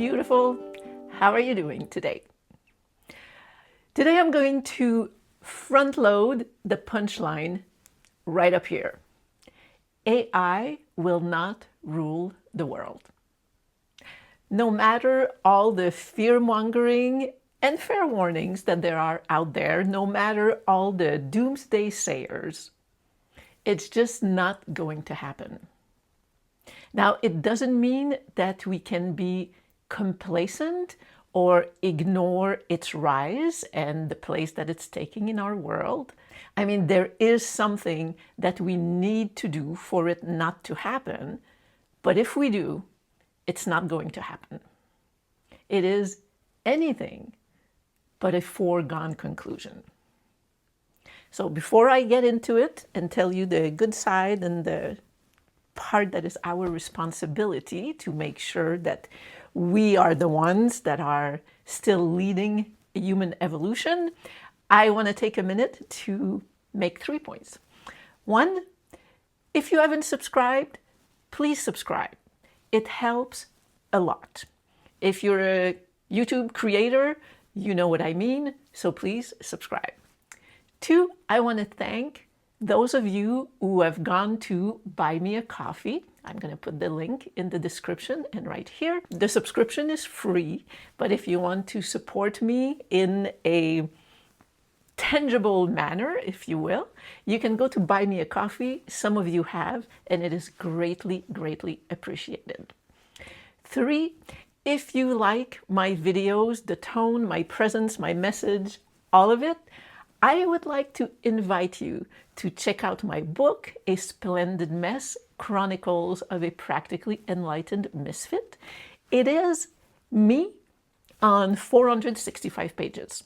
beautiful. How are you doing today? Today I'm going to front load the punchline right up here. AI will not rule the world. No matter all the fear-mongering and fair warnings that there are out there, no matter all the doomsday sayers, it's just not going to happen. Now, it doesn't mean that we can be complacent or ignore its rise and the place that it's taking in our world. I mean, there is something that we need to do for it not to happen, but if we do, it's not going to happen. It is anything but a foregone conclusion. So before I get into it and tell you the good side and the part that is our responsibility to make sure that we are the ones that are still leading human evolution, I want to take a minute to make 3 points. One, if you haven't subscribed, please subscribe. It helps a lot. If you're a YouTube creator, you know what I mean, so please subscribe. Two, I want to thank those of you who have gone to buy me a coffee. I'm going to put the link in the description and right here. The subscription is free, but if you want to support me in a tangible manner, if you will, you can go to buy me a coffee. Some of you have, and it is greatly, greatly appreciated. Three, if you like my videos, the tone, my presence, my message, all of it, I would like to invite you to check out my book, A Splendid Mess, Chronicles of a Practically Enlightened Misfit. It is me on 465 pages.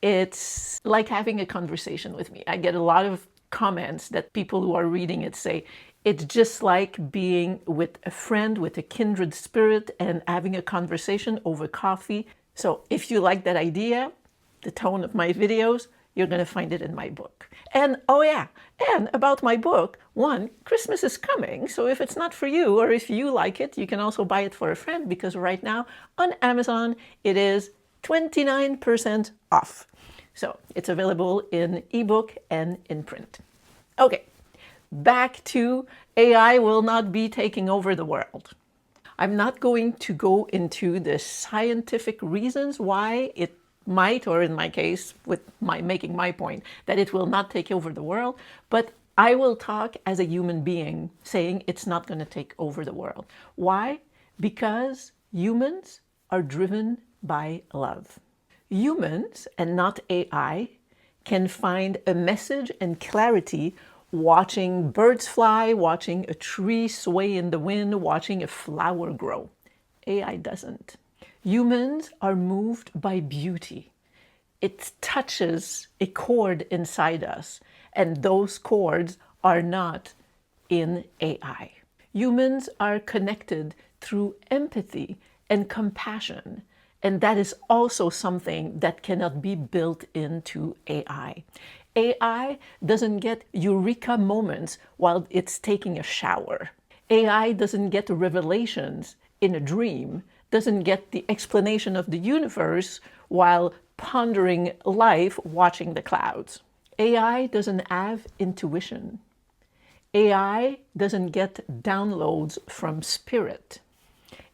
It's like having a conversation with me. I get a lot of comments that people who are reading it say, it's just like being with a friend, with a kindred spirit, and having a conversation over coffee. So if you like that idea, the tone of my videos, you're going to find it in my book. And oh yeah, and about my book, one, Christmas is coming. So if it's not for you, or if you like it, you can also buy it for a friend, because right now on Amazon, it is 29% off. So it's available in ebook and in print. Okay, back to AI will not be taking over the world. I'm not going to go into the scientific reasons why it might, or in my case, with making my point, that it will not take over the world, but I will talk as a human being saying it's not going to take over the world. Why? Because humans are driven by love. Humans, and not AI, can find a message and clarity watching birds fly, watching a tree sway in the wind, watching a flower grow. AI doesn't. Humans are moved by beauty. It touches a chord inside us, and those chords are not in AI. Humans are connected through empathy and compassion, and that is also something that cannot be built into AI. AI doesn't get eureka moments while it's taking a shower. AI doesn't get revelations in a dream, doesn't get the explanation of the universe while pondering life watching the clouds. AI doesn't have intuition. AI doesn't get downloads from spirit.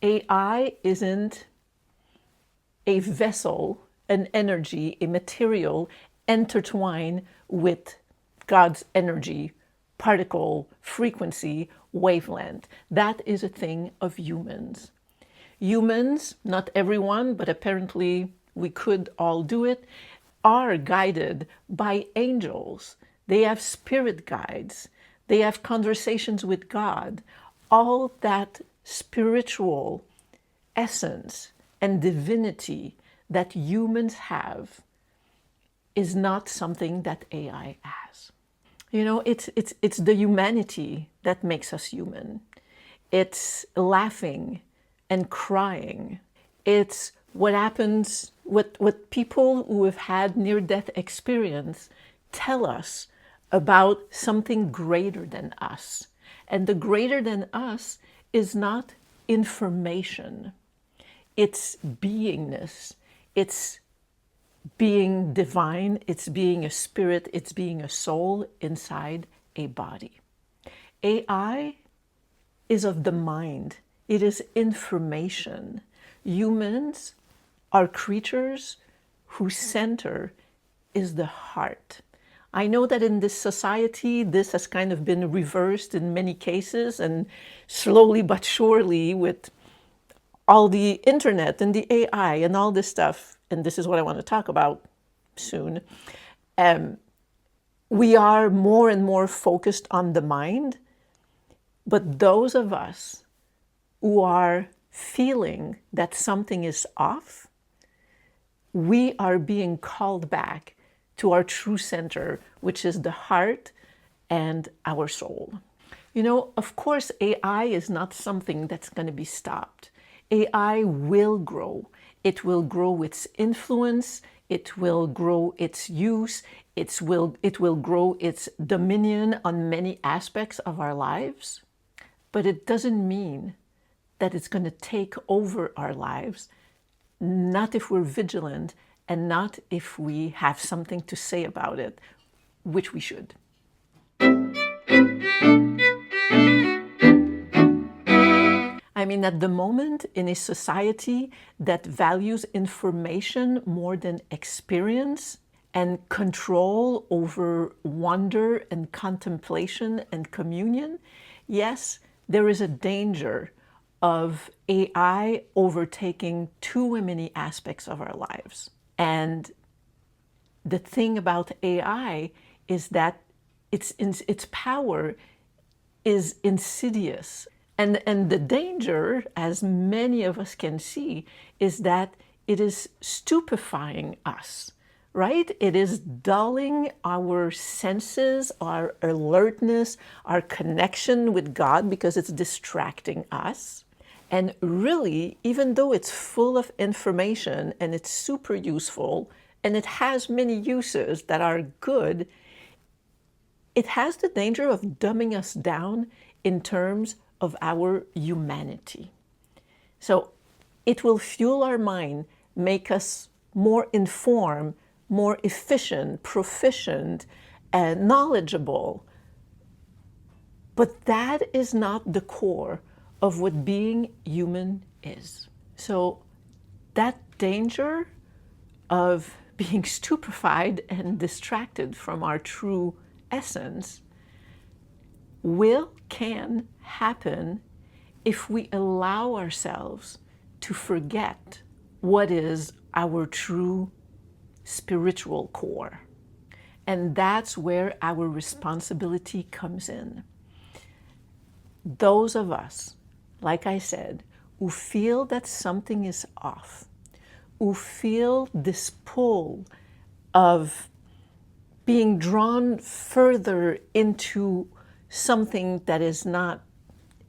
AI isn't a vessel, an energy, a material intertwined with God's energy, particle, frequency, wavelength. That is a thing of humans. Humans, not everyone, but apparently we could all do it, are guided by angels. They have spirit guides. They have conversations with God. All that spiritual essence and divinity that humans have is not something that AI has. You know, it's the humanity that makes us human. It's laughing and crying. It's what happens, what people who have had near-death experience tell us about something greater than us. And the greater than us is not information. its beingness, its being divine, it's being a spirit, it's being a soul inside a body. AI is of the mind. It is information. Humans are creatures whose center is the heart. I know that in this society, this has kind of been reversed in many cases, and slowly but surely with all the internet and the AI and all this stuff, and this is what I want to talk about soon, we are more and more focused on the mind. But those of us who are feeling that something is off, we are being called back to our true center, which is the heart and our soul. You know, of course, AI is not something that's going to be stopped. AI will grow. It will grow its influence. It will grow its use. It will grow its dominion on many aspects of our lives. But it doesn't mean that it's going to take over our lives, not if we're vigilant and not if we have something to say about it, which we should. I mean, at the moment, in a society that values information more than experience and control over wonder and contemplation and communion, yes, there is a danger of AI overtaking too many aspects of our lives. And the thing about AI is that its power is insidious. And the danger, as many of us can see, is that it is stupefying us, right? It is dulling our senses, our alertness, our connection with God, because it's distracting us. And really, even though it's full of information and it's super useful and it has many uses that are good, it has the danger of dumbing us down in terms of our humanity. So it will fuel our mind, make us more informed, more efficient, proficient, and knowledgeable. But that is not the core of what being human is. So that danger of being stupefied and distracted from our true essence can happen if we allow ourselves to forget what is our true spiritual core. And that's where our responsibility comes in. Those of us, like I said, who feel that something is off, who feel this pull of being drawn further into something that is not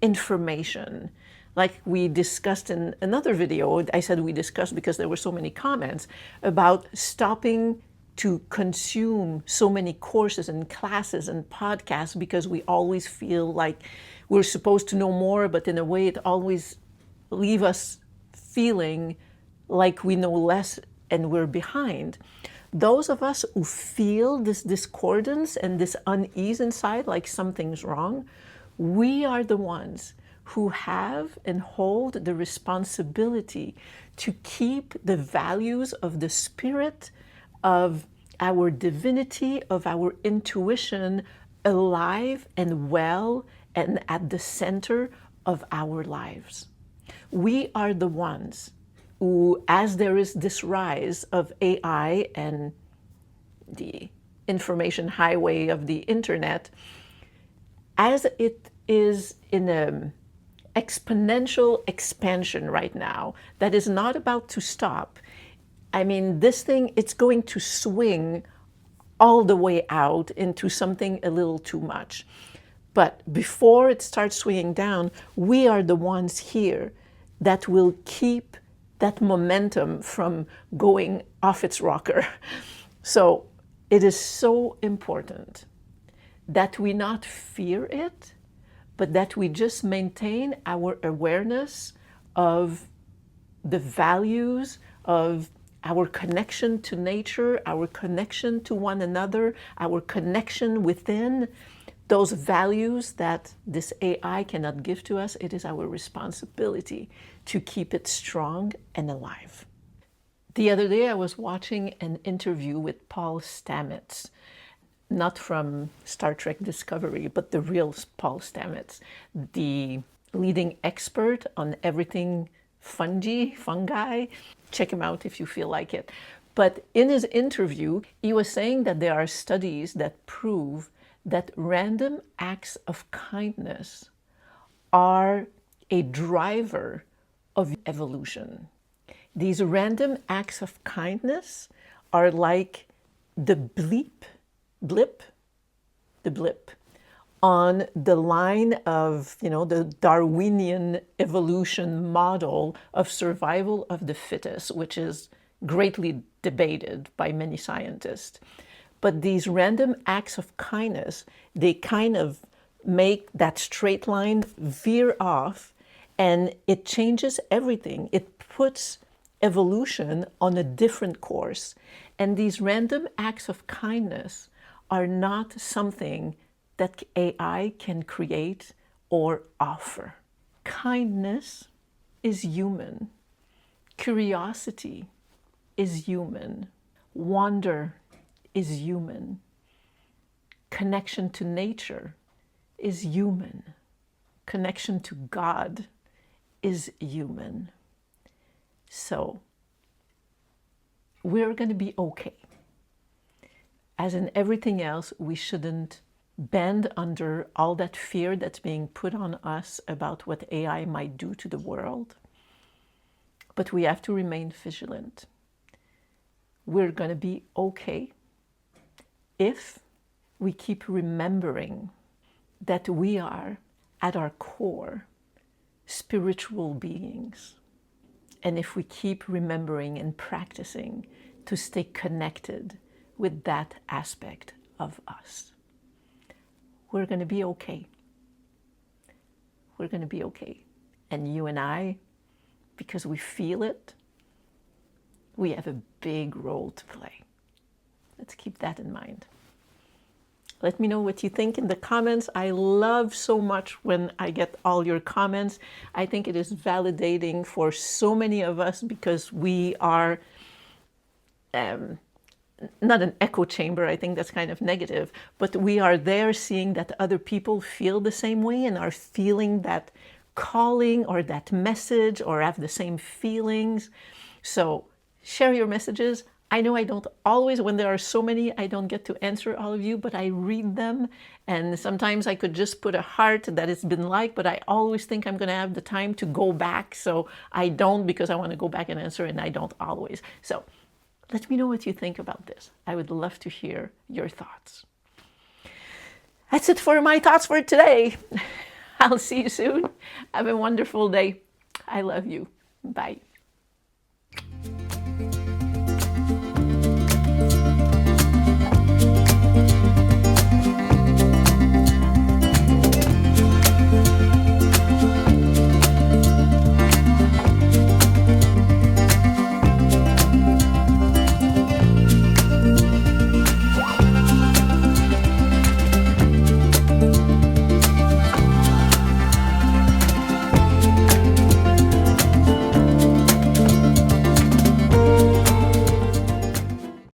information. Like we discussed in another video, I said we discussed because there were so many comments about stopping to consume so many courses and classes and podcasts because we always feel like we're supposed to know more, but in a way it always leaves us feeling like we know less and we're behind. Those of us who feel this discordance and this unease inside, like something's wrong, we are the ones who have and hold the responsibility to keep the values of the spirit, of our divinity, of our intuition alive and well and at the center of our lives. We are the ones who, as there is this rise of AI and the information highway of the internet, as it is in an exponential expansion right now that is not about to stop. I mean, this thing, it's going to swing all the way out into something a little too much. But before it starts swinging down, we are the ones here that will keep that momentum from going off its rocker. So it is so important that we not fear it, but that we just maintain our awareness of the values of our connection to nature, our connection to one another, our connection within, those values that this AI cannot give to us, it is our responsibility to keep it strong and alive. The other day I was watching an interview with Paul Stamets, not from Star Trek Discovery, but the real Paul Stamets, the leading expert on everything fungi. Check him out if you feel like it. But in his interview, he was saying that there are studies that prove that random acts of kindness are a driver of evolution. These random acts of kindness are like the blip on the line of, the Darwinian evolution model of survival of the fittest, which is greatly debated by many scientists. But these random acts of kindness, they kind of make that straight line veer off, and it changes everything. It puts evolution on a different course. And these random acts of kindness are not something that AI can create or offer. Kindness is human. Curiosity is human. Wonder is human. Connection to nature is human. Connection to God is human. So we're going to be okay. As in everything else, we shouldn't bend under all that fear that's being put on us about what AI might do to the world. But we have to remain vigilant. We're going to be okay if we keep remembering that we are, at our core, spiritual beings. And if we keep remembering and practicing to stay connected with that aspect of us, we're going to be okay. We're going to be okay. And you and I, because we feel it, we have a big role to play. Let's keep that in mind. Let me know what you think in the comments. I love so much when I get all your comments. I think it is validating for so many of us because we are not an echo chamber. I think that's kind of negative, but we are there seeing that other people feel the same way and are feeling that calling or that message or have the same feelings. So share your messages. I know I don't always, when there are so many, I don't get to answer all of you, but I read them. And sometimes I could just put a heart that it's been liked, but I always think I'm going to have the time to go back. So I don't, because I want to go back and answer, and I don't always. So let me know what you think about this. I would love to hear your thoughts. That's it for my thoughts for today. I'll see you soon. Have a wonderful day. I love you. Bye.